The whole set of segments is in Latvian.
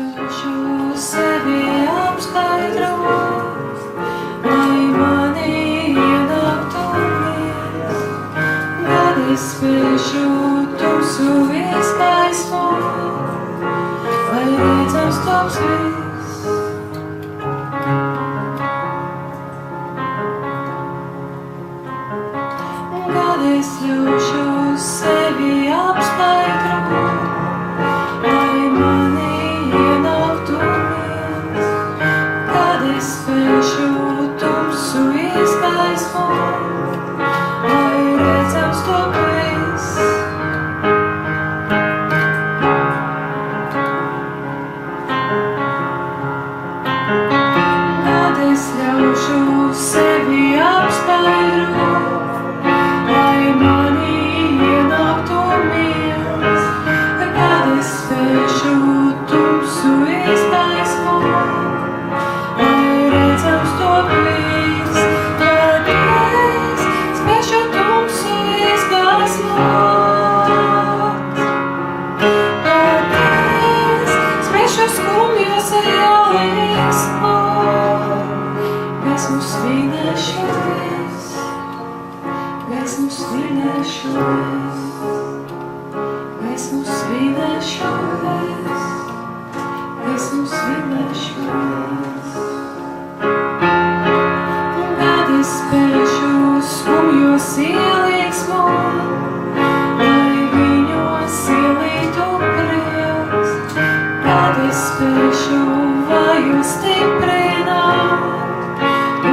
ļaušu sevi apskaidrot, lai mani ienāktu miers, kad es spēšu tumsu izgaismot, lai redzams tops viss. Kad es ļaušu sevi apskaidrot, lai mani ienāktu miers, kad es spēšu tumsu izgaismot, lai redzams top viss. Kad es ļaušu sevi apskaidrot, lai mani ienāktu miers, kad es spēšu tumsu izgaismot, lai redzams top viss. Kad es spēšu tumsu izgaismot, kad es spēšu skumjos ieliksmot, gaismu svinēšu es, gaismu svinēšu es, gaismu svinēšu es, gaismu svinēšu es. Kad es spēšu skumjos ieliksmot, lai viņos ielītu prieks, kad es spēšu vājus stiprināt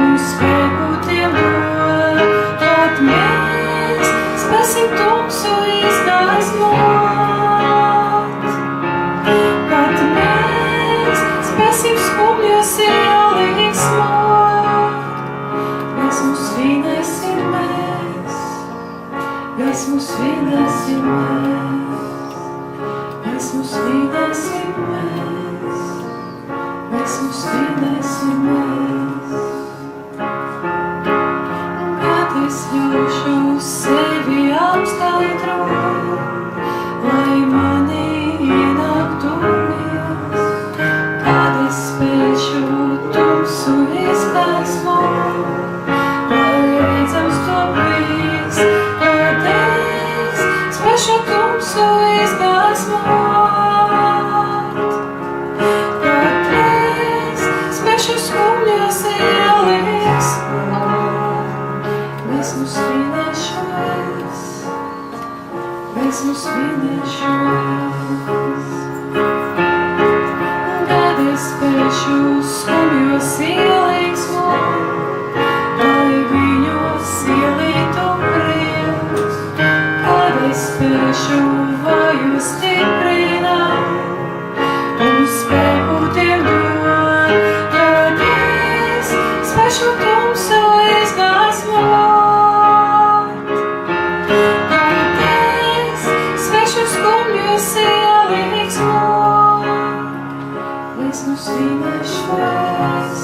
un spēku tiem dot, kad mēs spēsim tumsu izgaismot, kad mēs spēsim skumjos ieliksmot, gaismu svinēsim mēs, gaismu svinēsim mēs, gaismu svinēsim mēs, gaismu svinēsim mēs. Kad es ļaušu sevi apskaidrot, lai mani ienāktu miers, kad es spēšu tumsu izgaismot, lai redzams top viss. Kad es spēšu tumsu izgaismot, kad es spēšu skumjos ieliksmot, gaismu svinēšu es, gaismu svinēšu es. Kad es spēšu skumjos ieliksmot, lai viņos ielītu prieks, kad es spēšu vājus stiprināt un spēku tiem dot, kad es spēšu tumsu izgaismot, kad es spēšu skumjos ieliksmot, gaismu svinēšu es,